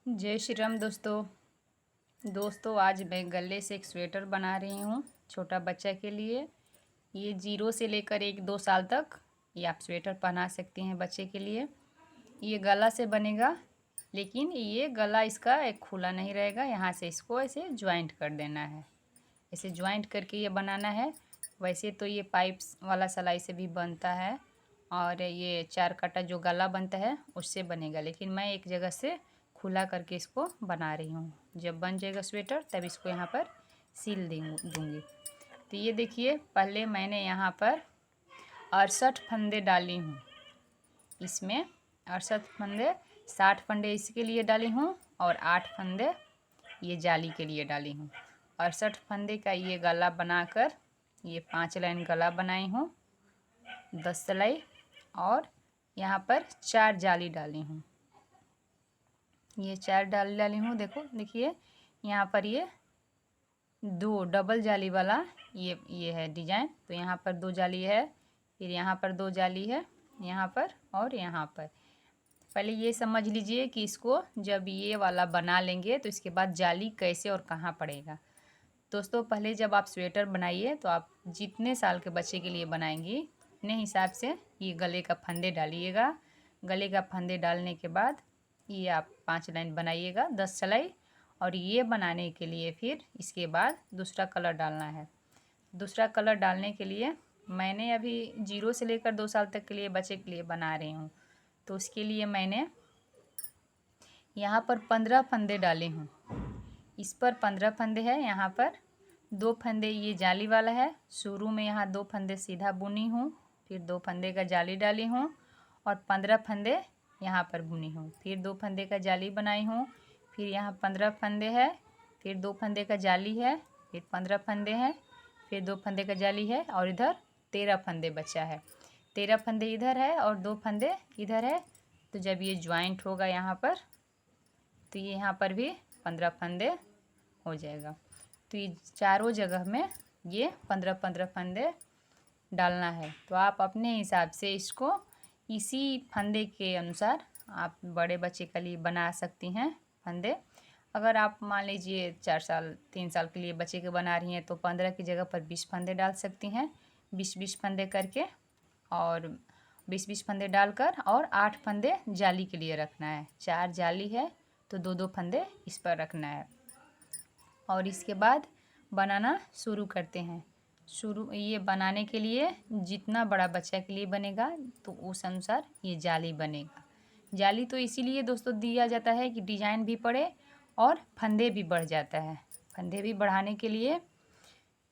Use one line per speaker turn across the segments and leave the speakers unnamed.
जय श्री राम दोस्तों आज मैं गले से एक स्वेटर बना रही हूँ छोटा बच्चा के लिए। ये 0 से लेकर 1-2 साल तक ये आप स्वेटर पहना सकती हैं बच्चे के लिए। ये गला से बनेगा, लेकिन ये गला इसका एक खुला नहीं रहेगा। यहाँ से इसको ऐसे ज्वाइंट कर देना है, ऐसे ज्वाइंट करके ये बनाना है। वैसे तो ये पाइप्स वाला सिलाई से भी बनता है और ये 4 काटा जो गला बनता है उससे बनेगा, लेकिन मैं एक जगह से खुला करके इसको बना रही हूँ। जब बन जाएगा स्वेटर तब इसको यहाँ पर सील दूँगी। तो ये देखिए, पहले मैंने यहाँ पर 68 फंदे डाली हूँ। इसमें 68 फंदे, 60 फंदे इसके लिए डाली हूँ और 8 फंदे ये जाली के लिए डाली हूँ। 68 फंदे का ये गला बनाकर ये 5 लाइन गला बनाई हूँ, 10 सिलाई, और यहाँ पर 4 जाली डाली हूँ। ये 4 डाली हूँ। देखिए यहाँ पर ये 2 डबल जाली वाला ये है डिजाइन। तो यहाँ पर 2 जाली है, फिर यहाँ पर 2 जाली है, यहाँ पर और यहाँ पर। पहले ये समझ लीजिए कि इसको जब ये वाला बना लेंगे तो इसके बाद जाली कैसे और कहाँ पड़ेगा। दोस्तों, पहले जब आप स्वेटर बनाइए तो आप जितने साल के बच्चे के लिए बनाएंगी अपने हिसाब से ये गले का फंदे डालिएगा। गले का फंदे डालने के बाद ये आप 5 लाइन बनाइएगा, 10 सिलाई। और ये बनाने के लिए फिर इसके बाद दूसरा कलर डालना है। दूसरा कलर डालने के लिए मैंने अभी 0 से लेकर 2 साल तक के लिए बच्चे के लिए बना रही हूँ, तो उसके लिए मैंने यहाँ पर 15 फंदे डाले हूँ। इस पर 15 फंदे हैं। यहाँ पर 2 फंदे ये जाली वाला है। शुरू में यहाँ 2 फंदे सीधा बुनी हूँ, फिर 2 फंदे का जाली डाली हूँ और 15 फंदे यहाँ पर बुनी हूँ। फिर 2 फंदे का जाली बनाई हूँ, फिर यहाँ 15 फंदे है, फिर 2 फंदे का जाली है, फिर 15 फंदे हैं, फिर 2 फंदे का जाली है और इधर 13 फंदे बचा है। 13 फंदे इधर है और 2 फंदे इधर है। तो जब ये ज्वाइंट होगा यहाँ पर तो ये यहाँ पर भी 15 फंदे हो जाएगा। तो ये चारों जगह में ये 15-15 फंदे डालना है। तो आप अपने हिसाब से इसको इसी फंदे के अनुसार आप बड़े बच्चे के लिए बना सकती हैं फंदे। अगर आप मान लीजिए 4 साल 3 साल के लिए बच्चे के बना रही हैं तो 15 की जगह पर 20 फंदे डाल सकती हैं, 20-20 फंदे करके। और 20-20 फंदे डालकर और 8 फंदे जाली के लिए रखना है। 4 जाली है तो 2-2 फंदे इस पर रखना है। और इसके बाद बनाना शुरू करते हैं। ये बनाने के लिए जितना बड़ा बच्चा के लिए बनेगा तो उस अनुसार ये जाली बनेगा। जाली तो इसीलिए दोस्तों दिया जाता है कि डिजाइन भी पड़े और फंदे भी बढ़ जाता है। फंदे भी बढ़ाने के लिए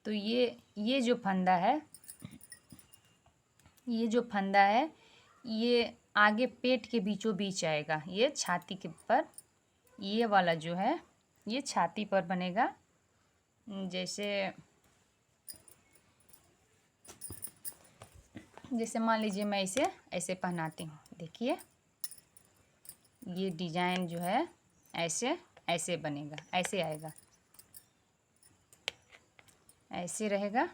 तो ये जो फंदा है, ये आगे पेट के बीचों बीच आएगा। ये छाती के पर, ये वाला जो है ये छाती पर बनेगा। जैसे मान लीजिए मैं इसे ऐसे पहनाती हूँ। देखिए ये डिजाइन जो है ऐसे बनेगा, ऐसे आएगा, ऐसे रहेगा।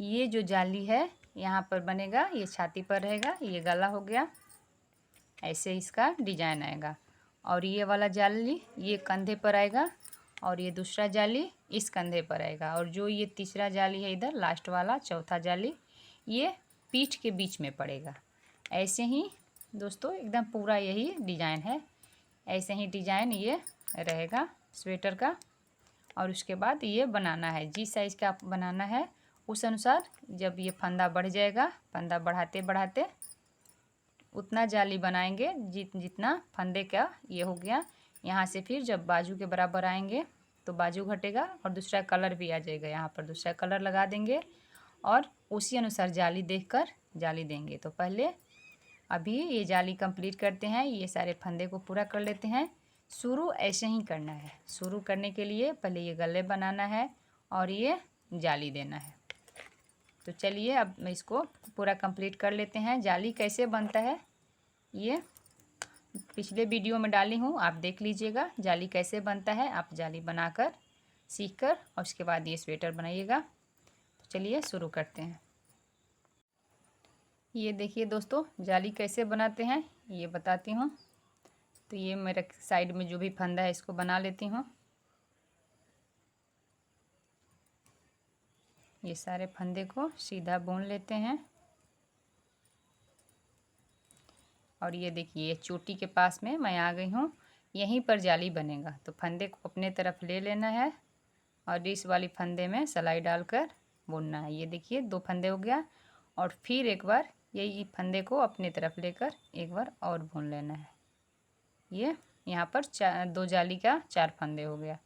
ये जो जाली है यहाँ पर बनेगा, ये छाती पर रहेगा, ये गला हो गया, ऐसे इसका डिजाइन आएगा। और ये वाला जाली ये कंधे पर आएगा और ये दूसरा जाली इस कंधे पर आएगा। और जो ये तीसरा जाली है इधर लास्ट वाला चौथा जाली ये पीठ के बीच में पड़ेगा। ऐसे ही दोस्तों एकदम पूरा यही डिजाइन है। ऐसे ही डिजाइन ये रहेगा स्वेटर का। और उसके बाद ये बनाना है, जिस साइज़ का आप बनाना है उस अनुसार। जब ये फंदा बढ़ जाएगा, फंदा बढ़ाते बढ़ाते उतना जाली बनाएंगे जितना फंदे का ये हो गया। यहाँ से फिर जब बाजू के बराबर आएंगे तो बाजू घटेगा और दूसरा कलर भी आ जाएगा। यहाँ पर दूसरा कलर लगा देंगे और उसी अनुसार जाली देखकर जाली देंगे। तो पहले अभी ये जाली कंप्लीट करते हैं, ये सारे फंदे को पूरा कर लेते हैं। शुरू ऐसे ही करना है। शुरू करने के लिए पहले ये गले बनाना है और ये जाली देना है। तो चलिए अब मैं इसको पूरा कंप्लीट कर लेते हैं। जाली कैसे बनता है ये पिछले वीडियो में डाली हूँ, आप देख लीजिएगा जाली कैसे बनता है। आप जाली बनाकर सीखकर और उसके बाद ये स्वेटर बनाइएगा। तो चलिए शुरू करते हैं। ये देखिए दोस्तों जाली कैसे बनाते हैं ये बताती हूँ। तो ये मेरे साइड में जो भी फंदा है इसको बना लेती हूँ। ये सारे फंदे को सीधा बुन लेते हैं। और ये देखिए चोटी के पास में मैं आ गई हूँ, यहीं पर जाली बनेगा। तो फंदे को अपने तरफ ले लेना है और इस वाली फंदे में सिलाई डालकर बुनना है। ये देखिए 2 फंदे हो गया। और फिर एक बार यही फंदे को अपने तरफ लेकर एक बार और बुन लेना है। ये यहाँ पर 2 जाली का 4 फंदे हो गया।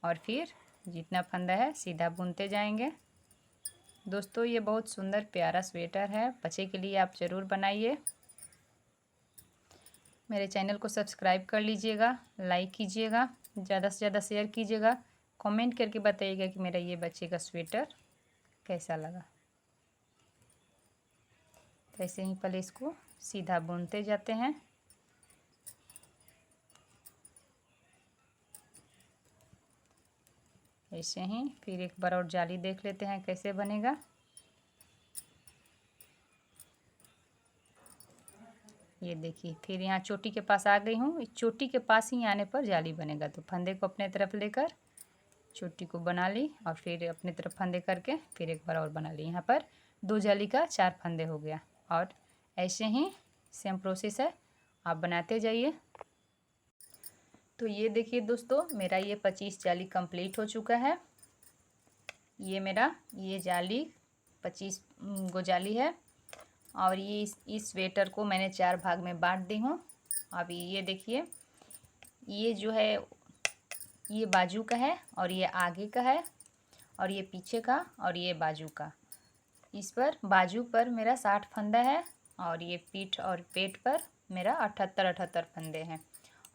और फिर जितना फंदा है सीधा बुनते जाएंगे। दोस्तों ये बहुत सुंदर प्यारा स्वेटर है, बच्चे के लिए आप ज़रूर बनाइए। मेरे चैनल को सब्सक्राइब कर लीजिएगा, लाइक कीजिएगा, ज़्यादा से ज़्यादा शेयर कीजिएगा, कमेंट करके बताइएगा कि मेरा ये बच्चे का स्वेटर कैसा लगा। तो ऐसे ही पहले इसको सीधा बुनते जाते हैं। ऐसे ही फिर एक बार और जाली देख लेते हैं कैसे बनेगा। ये देखिए फिर यहाँ चोटी के पास आ गई हूँ। इस चोटी के पास ही आने पर जाली बनेगा। तो फंदे को अपने तरफ लेकर चोटी को बना ली और फिर अपने तरफ फंदे करके फिर एक बार और बना ली। यहाँ पर 2 जाली का 4 फंदे हो गया। और ऐसे ही सेम प्रोसेस है, आप बनाते जाइए। तो ये देखिए दोस्तों मेरा ये 25 जाली कंप्लीट हो चुका है। ये मेरा ये जाली 25 गो जाली है। और ये इस स्वेटर को मैंने 4 भाग में बांट दी हूँ। अभी ये देखिए ये जो है ये बाजू का है और ये आगे का है और ये पीछे का और ये बाजू का। इस पर बाजू पर मेरा 60 फंदा है और ये पीठ और पेट पर मेरा 78 फंदे हैं।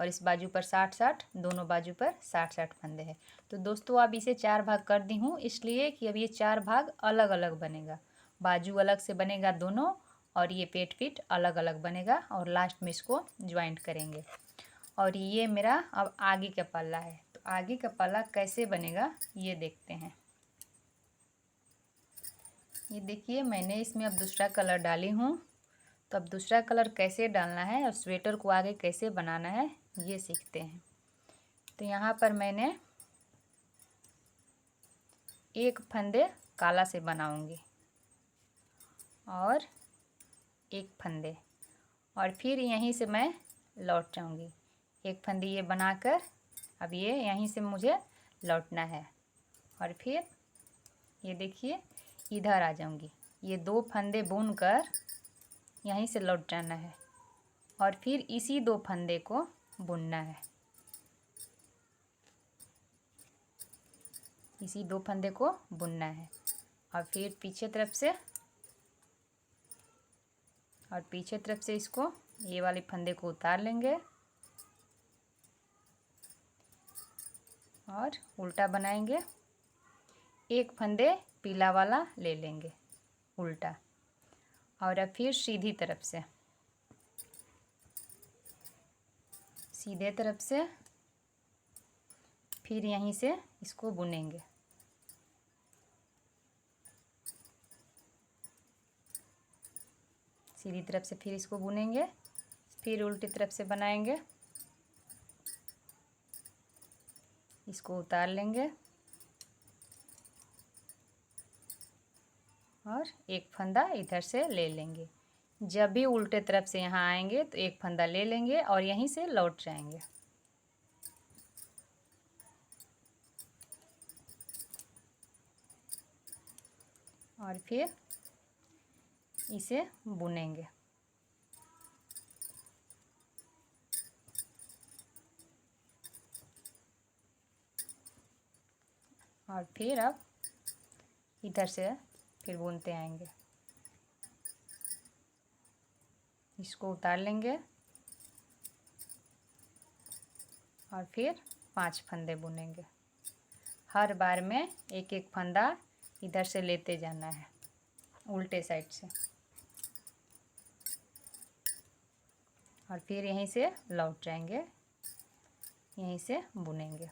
और इस बाजू पर 60 दोनों बाजू पर 60 फंदे हैं। तो दोस्तों अब इसे 4 भाग कर दी हूँ इसलिए कि अब ये 4 भाग अलग अलग बनेगा। बाजू अलग से बनेगा दोनों और ये पेट पीठ अलग अलग बनेगा और लास्ट में इसको ज्वाइंट करेंगे। और ये मेरा अब आगे का पल्ला है। तो आगे का पल्ला कैसे बनेगा ये देखते हैं। ये देखिए मैंने इसमें अब दूसरा कलर डाली हूँ। तो अब दूसरा कलर कैसे डालना है और स्वेटर को आगे कैसे बनाना है ये सीखते हैं। तो यहाँ पर मैंने एक फंदे काला से बनाऊंगी और एक फंदे और फिर यहीं से मैं लौट जाऊंगी। एक फंदे ये बनाकर अब ये यहीं से मुझे लौटना है और फिर ये देखिए इधर आ जाऊंगी। ये 2 फंदे बुनकर यहीं से लौट जाना है और फिर इसी 2 फंदे को बुनना है। इसी 2 फंदे को बुनना है और फिर पीछे तरफ से इसको ये वाले फंदे को उतार लेंगे और उल्टा बनाएंगे। एक फंदे पीला वाला ले लेंगे उल्टा और अब फिर सीधी तरफ से सीधे तरफ से फिर यहीं से इसको बुनेंगे। सीधी तरफ से फिर इसको बुनेंगे, फिर उल्टी तरफ से बनाएंगे, इसको उतार लेंगे और एक फंदा इधर से ले लेंगे। जब भी उल्टे तरफ से यहाँ आएंगे तो एक फंदा ले लेंगे और यहीं से लौट जाएंगे। और फिर इसे बुनेंगे। और फिर अब इधर से फिर बुनते आएंगे। इसको उतार लेंगे और फिर 5 फंदे बुनेंगे। हर बार में एक एक फंदा इधर से लेते जाना है उल्टे साइड से और फिर यहीं से लौट जाएंगे, यहीं से बुनेंगे।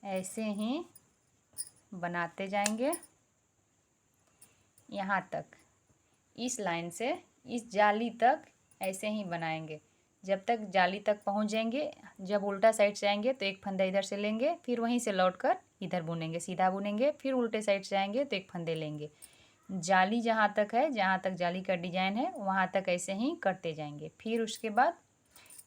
ऐसे ही बनाते जाएंगे यहाँ तक। इस लाइन से इस जाली तक ऐसे ही बनाएंगे जब तक जाली तक पहुंच जाएंगे। जब उल्टा साइड से आएंगे तो एक फंदा इधर से लेंगे, फिर वहीं से लौटकर इधर बुनेंगे, सीधा बुनेंगे, फिर उल्टे साइड से आएंगे तो एक फंदे लेंगे। जाली जहाँ तक है, जहाँ तक जाली का डिजाइन है वहाँ तक ऐसे ही करते जाएंगे। फिर उसके बाद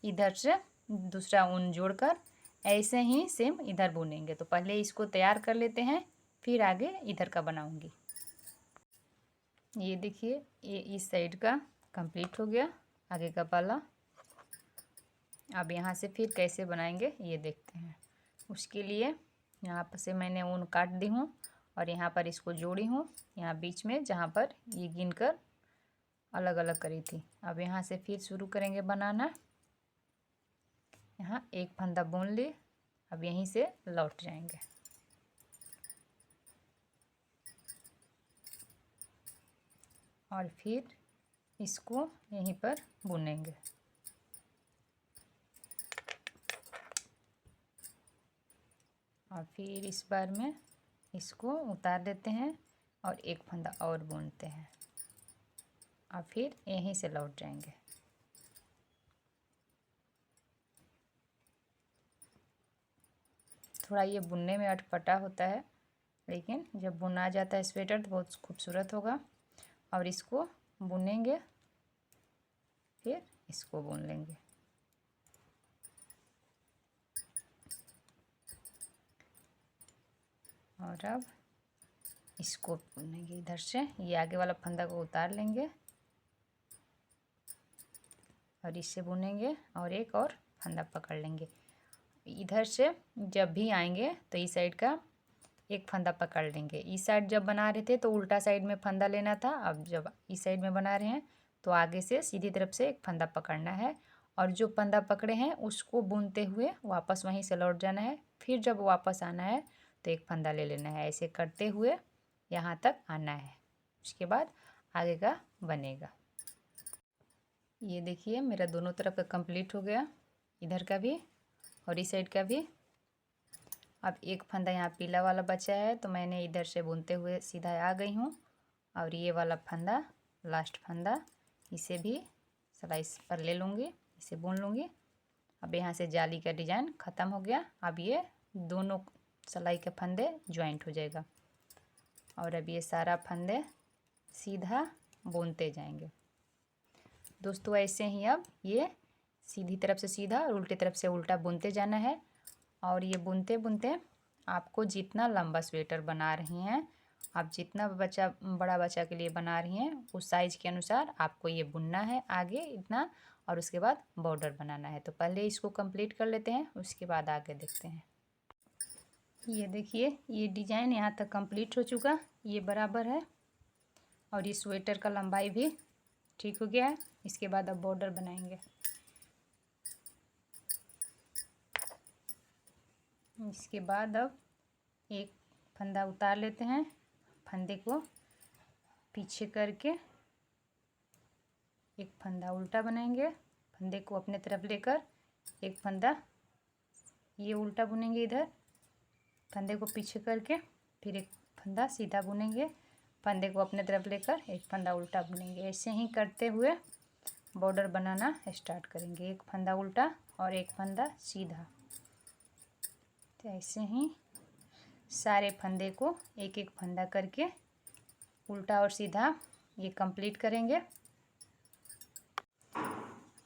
इधर से दूसरा ऊन जोड़कर ऐसे ही सेम इधर बुनेंगे। तो पहले इसको तैयार कर लेते हैं, फिर आगे इधर का बनाऊंगी। ये देखिए, ये इस साइड का कंप्लीट हो गया, आगे का पाला। अब यहाँ से फिर कैसे बनाएंगे ये देखते हैं। उसके लिए यहाँ पर से मैंने ऊन काट दी हूँ और यहाँ पर इसको जोड़ी हूँ, यहाँ बीच में जहाँ पर ये गिनकर अलग अलग करी थी। अब यहाँ से फिर शुरू करेंगे बनाना। यहाँ एक फंदा बुन ली, अब यहीं से लौट जाएंगे और फिर इसको यहीं पर बुनेंगे। और फिर इस बार में इसको उतार देते हैं और एक फंदा और बुनते हैं और फिर यहीं से लौट जाएंगे। थोड़ा ये बुनने में अटपटा होता है, लेकिन जब बुना जाता है स्वेटर तो बहुत खूबसूरत होगा। और इसको बुनेंगे, फिर इसको बुन लेंगे। और अब इसको बुनेंगे इधर से, ये आगे वाला फंदा को उतार लेंगे और इससे बुनेंगे और एक और फंदा पकड़ लेंगे। इधर से जब भी आएंगे तो इस साइड का एक फंदा पकड़ लेंगे। इस साइड जब बना रहे थे तो उल्टा साइड में फंदा लेना था, अब जब इस साइड में बना रहे हैं तो आगे से सीधी तरफ से एक फंदा पकड़ना है और जो फंदा पकड़े हैं उसको बुनते हुए वापस वहीं से लौट जाना है। फिर जब वापस आना है तो एक फंदा ले लेना है, ऐसे करते हुए यहाँ तक आना है। उसके बाद आगे का बनेगा। ये देखिए, मेरा दोनों तरफ का कंप्लीट हो गया, इधर का भी और इस साइड का भी। अब एक फंदा यहाँ पीला वाला बचा है तो मैंने इधर से बुनते हुए सीधा आ गई हूँ और ये वाला फंदा, लास्ट फंदा, इसे भी स्लाइस पर ले लूँगी, इसे बुन लूँगी। अब यहाँ से जाली का डिजाइन ख़त्म हो गया। अब ये दोनों सिलाई के फंदे ज्वाइंट हो जाएगा और अब ये सारा फंदे सीधा बुनते जाएंगे। दोस्तों ऐसे ही अब ये सीधी तरफ से सीधा और उल्टी तरफ से उल्टा बुनते जाना है। और ये बुनते बुनते आपको जितना लंबा स्वेटर बना रही हैं, आप जितना बड़ा बच्चा के लिए बना रही हैं उस साइज़ के अनुसार आपको ये बुनना है आगे इतना, और उसके बाद बॉर्डर बनाना है। तो पहले इसको कंप्लीट कर लेते हैं, उसके बाद आगे देखते हैं। ये देखिए, ये डिज़ाइन यहाँ तक कंप्लीट हो चुका, ये बराबर है और ये स्वेटर का लंबाई भी ठीक हो गया है। इसके बाद अब बॉर्डर बनाएंगे। इसके बाद अब एक फंदा उतार लेते हैं, फंदे को पीछे करके एक फंदा उल्टा बनाएंगे, फंदे को अपने तरफ लेकर एक फंदा ये उल्टा बुनेंगे इधर, फंदे को पीछे करके फिर एक फंदा सीधा बुनेंगे, फंदे को अपने तरफ लेकर एक फंदा उल्टा बुनेंगे। ऐसे ही करते हुए बॉर्डर बनाना स्टार्ट करेंगे। एक फंदा उल्टा और एक फंदा सीधा। तो ऐसे ही सारे फंदे को एक एक फंदा करके उल्टा और सीधा ये कंप्लीट करेंगे।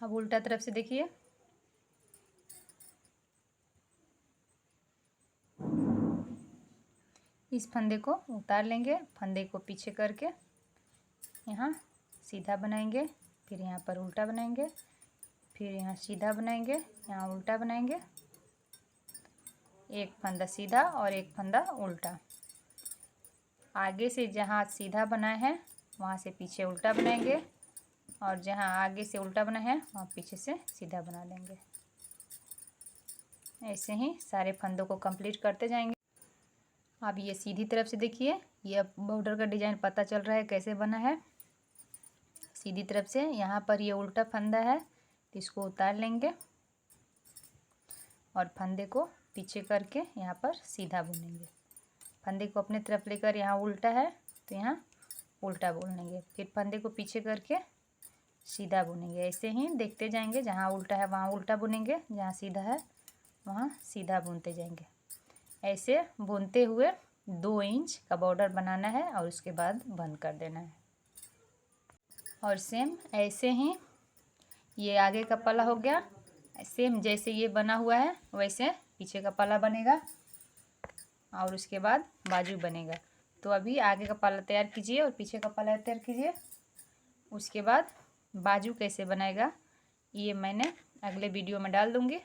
अब उल्टा तरफ से देखिए, इस फंदे को उतार लेंगे, फंदे को पीछे करके यहाँ सीधा बनाएंगे, फिर यहाँ पर उल्टा बनाएंगे, फिर यहाँ सीधा बनाएंगे, यहाँ उल्टा बनाएंगे, एक फंदा सीधा और एक फंदा उल्टा। आगे से जहाँ सीधा बना है वहाँ से पीछे उल्टा बनाएंगे और जहाँ आगे से उल्टा बना है वहाँ पीछे से सीधा बना लेंगे। ऐसे ही सारे फंदों को कंप्लीट करते जाएंगे। अब ये सीधी तरफ से देखिए, ये बॉर्डर का डिज़ाइन पता चल रहा है कैसे बना है। सीधी तरफ से यहाँ पर ये उल्टा फंदा है तो इसको उतार लेंगे और फंदे को पीछे करके यहाँ पर सीधा बुनेंगे। फंदे को अपने तरफ लेकर यहाँ उल्टा है तो यहाँ उल्टा बुनेंगे, फिर फंदे को पीछे करके सीधा बुनेंगे। ऐसे ही देखते जाएंगे, जहाँ उल्टा है वहाँ उल्टा बुनेंगे, जहाँ सीधा है वहाँ सीधा बुनते जाएंगे। ऐसे बुनते हुए 2 इंच का बॉर्डर बनाना है और उसके बाद बंद कर देना है। और सेम ऐसे ही ये आगे का पल्ला हो गया। सेम जैसे ये बना हुआ है वैसे पीछे का पल्ला बनेगा और उसके बाद बाजू बनेगा। तो अभी आगे का पल्ला तैयार कीजिए और पीछे का पल्ला तैयार कीजिए। उसके बाद बाजू कैसे बनाएगा ये मैंने अगले वीडियो में डाल दूँगी।